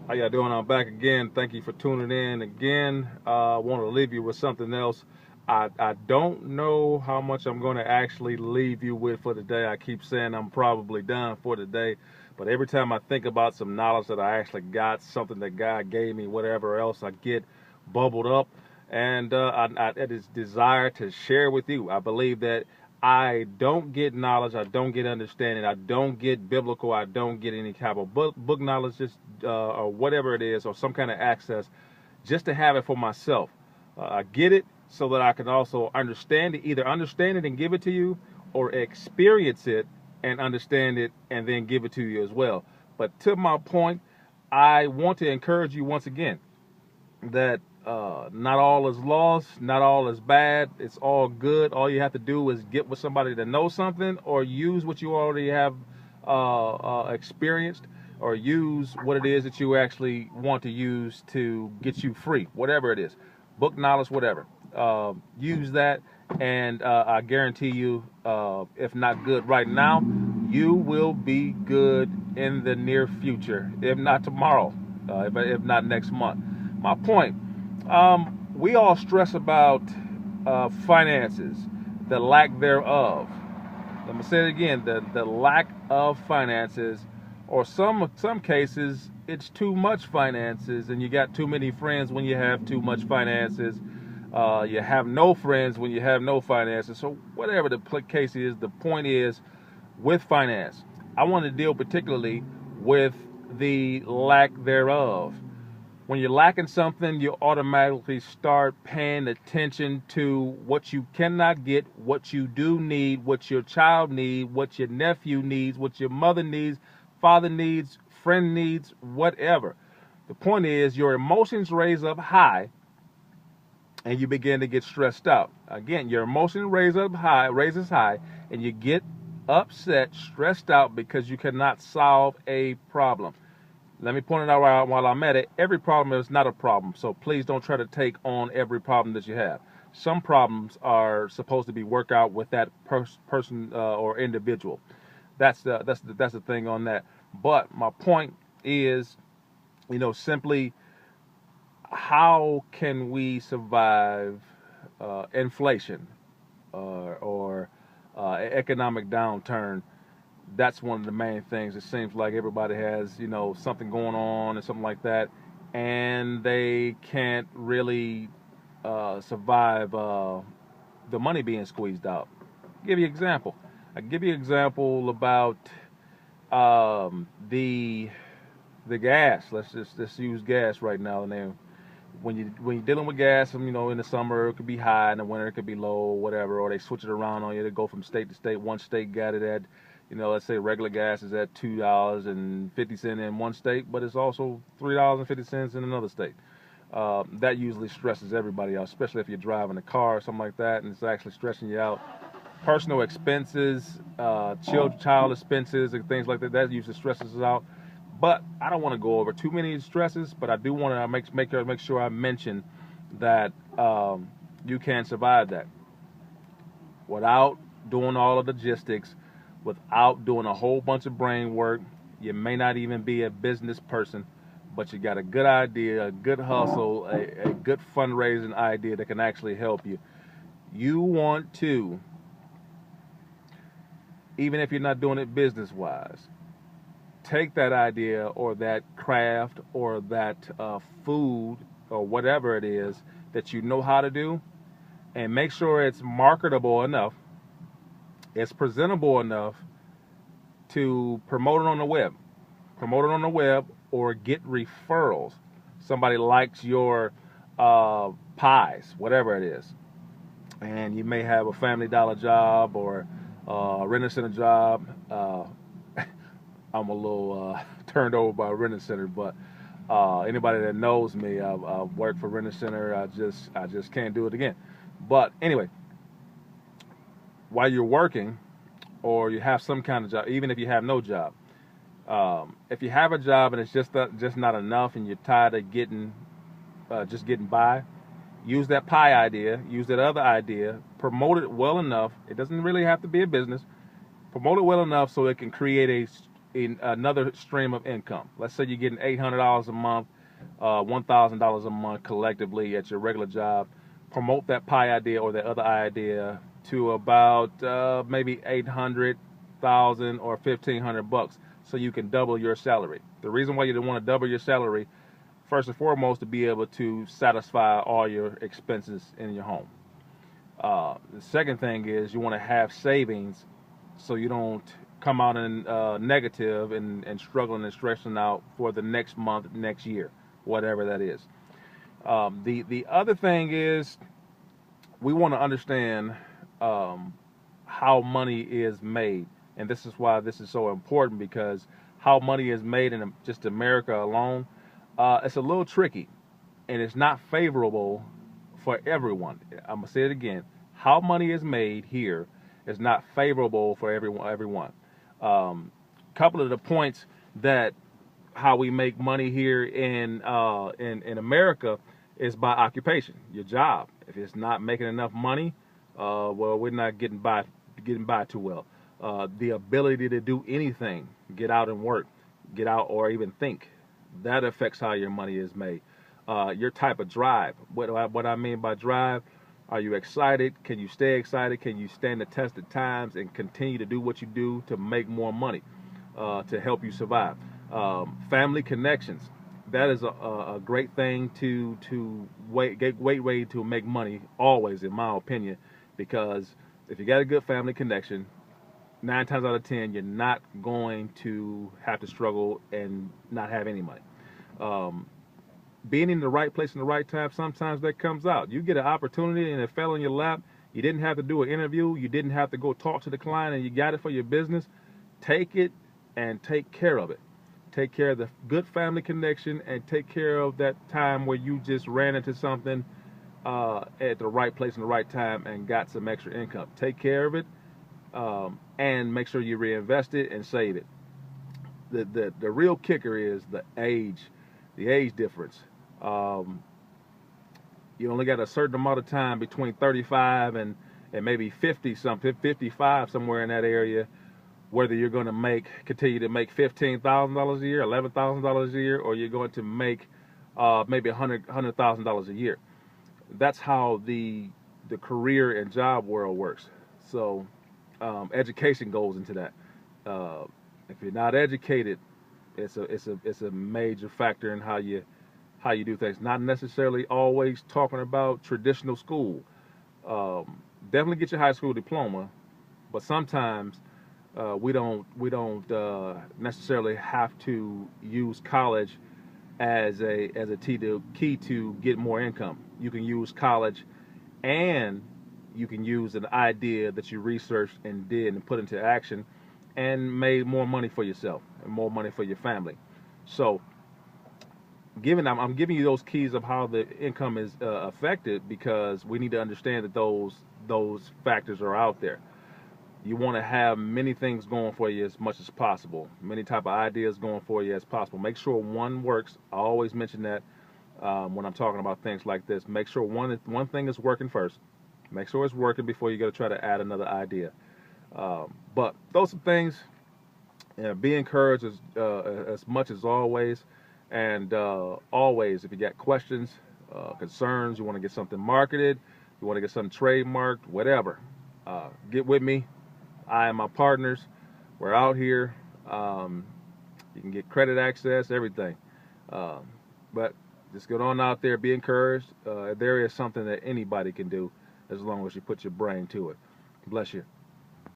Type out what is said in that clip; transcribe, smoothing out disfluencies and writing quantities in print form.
How y'all doing? I'm back again. Thank you for tuning in again. I want to leave you with something else. I don't know how much I'm going to actually leave you with for today. I keep saying I'm probably done for today, but every time I think about some knowledge that I actually got, something that God gave me, whatever else, I get bubbled up, and it is desire to share with you. I believe that I don't get knowledge, I don't get understanding, I don't get biblical, I don't get any type of book knowledge, just or whatever it is, or some kind of access, just to have it for myself. I get it so that I can also understand it, either understand it and give it to you, or experience it and understand it and then give it to you as well. But to my point, I want to encourage you once again that not all is lost, not all is bad. It's all good. All you have to do is get with somebody that knows something, or use what you already have experienced, or use what it is that you actually want to use to get you free, whatever it is, book knowledge, whatever. Use that, and I guarantee you, if not good right now, you will be good in the near future, if not tomorrow, if not next month. My point, we all stress about finances, the lack thereof. Let me say it again: the lack of finances, or some cases, it's too much finances, and you got too many friends when you have too much finances. You have no friends when you have no finances. So whatever the case is, the point is, with finance, I want to deal particularly with the lack thereof. When you're lacking something, you automatically start paying attention to what you cannot get, what you do need, what your child needs, what your nephew needs, what your mother needs, father needs, friend needs, whatever. The point is, your emotions raise up high, and you begin to get stressed out. Again, your emotion raises high, and you get upset, stressed out because you cannot solve a problem. Let me point it out while I'm at it. Every problem is not a problem, so please don't try to take on every problem that you have. Some problems are supposed to be worked out with that person or individual. That's the thing on that. But my point is, simply, how can we survive inflation or economic downturn? That's one of the main things. It seems like everybody has, something going on and something like that, and they can't really survive the money being squeezed out. I'll give you an example. I give you an example about the gas. Let's use gas right now. And then when you're dealing with gas, in the summer it could be high, in the winter it could be low, whatever, or they switch it around on you to go from state to state. One state got it at, let's say regular gas is at $2.50 in one state, but it's also $3.50 in another state. That usually stresses everybody out, especially if you're driving a car or something like that, and it's actually stressing you out. Personal expenses, child expenses, and things like that. That usually stresses us out. But I don't want to go over too many stresses. But I do want to make sure I mention that you can survive that without doing all of the logistics, without doing a whole bunch of brain work. You may not even be a business person, but you got a good idea, a good hustle, a good fundraising idea that can actually help you. You want to, even if you're not doing it business wise, take that idea or that craft or that food or whatever it is that you know how to do, and make sure it's marketable enough, it's presentable enough to promote it on the web. Promote it on the web or get referrals. Somebody likes your pies, whatever it is, and you may have a Family Dollar job or a Rent Center job. I'm a little turned over by Rent Center, but anybody that knows me, I've worked for Rent Center. I just can't do it again. But anyway, while you're working, or you have some kind of job, even if you have no job, if you have a job and it's just not enough, and you're tired of just getting by, use that pie idea, use that other idea, promote it well enough. It doesn't really have to be a business. Promote it well enough so it can create in another stream of income. Let's say you're getting $800 a month, $1,000 a month collectively at your regular job. Promote that pie idea or that other idea to about maybe 800,000 or 1,500 bucks, so you can double your salary. The reason why you don't want to double your salary, first and foremost, to be able to satisfy all your expenses in your home. The second thing is you want to have savings so you don't come out in negative and struggling and stressing out for the next month, next year, whatever that is. The other thing is we want to understand how money is made, and this is why this is so important, because how money is made in just America alone, it's a little tricky, and it's not favorable for everyone. I'm gonna say it again: how money is made here is not favorable for everyone. Couple of the points that how we make money here in America is by occupation, your job. If it's not making enough money, well, we're not getting by too well. The ability to do anything, get out and work, get out or even think, that affects how your money is made. Your type of drive. What I mean by drive, are you excited? Can you stay excited? Can you stand the test of times and continue to do what you do to make more money, to help you survive? Family connections. That is a great thing to way to make money, always, in my opinion, because if you got a good family connection, 9 times out of 10, you're not going to have to struggle and not have any money. Being in the right place in the right time, sometimes that comes out. You get an opportunity and it fell in your lap. You didn't have to do an interview. You didn't have to go talk to the client, and you got it for your business. Take it and take care of it. Take care of the good family connection, and take care of that time where you just ran into something at the right place in the right time and got some extra income. Take care of it, and make sure you reinvest it and save it. The real kicker is the age difference. You only got a certain amount of time between 35 and maybe 50 something, 55, somewhere in that area, whether you're going to continue to make $15,000 a year, $11,000 a year, or you're going to make maybe $100,000 a year. That's how the career and job world works. So education goes into that. If you're not educated, it's a major factor in how you do things. Not necessarily always talking about traditional school. Definitely get your high school diploma, but sometimes we don't necessarily have to use college as a key to get more income. You can use college, and you can use an idea that you researched and did and put into action, and made more money for yourself and more money for your family. So, I'm giving you those keys of how the income is affected, because we need to understand that those factors are out there. You want to have many things going for you as much as possible, many type of ideas going for you as possible. Make sure one works. I always mention that when I'm talking about things like this. Make sure one thing is working first. Make sure it's working before you go to try to add another idea. But those are things. Be encouraged as much as always. And always, if you got questions, concerns, you want to get something marketed, you want to get something trademarked, whatever, get with me. I and my partners, we're out here. You can get credit access, everything. But just get on out there, be encouraged. There is something that anybody can do as long as you put your brain to it. Bless you.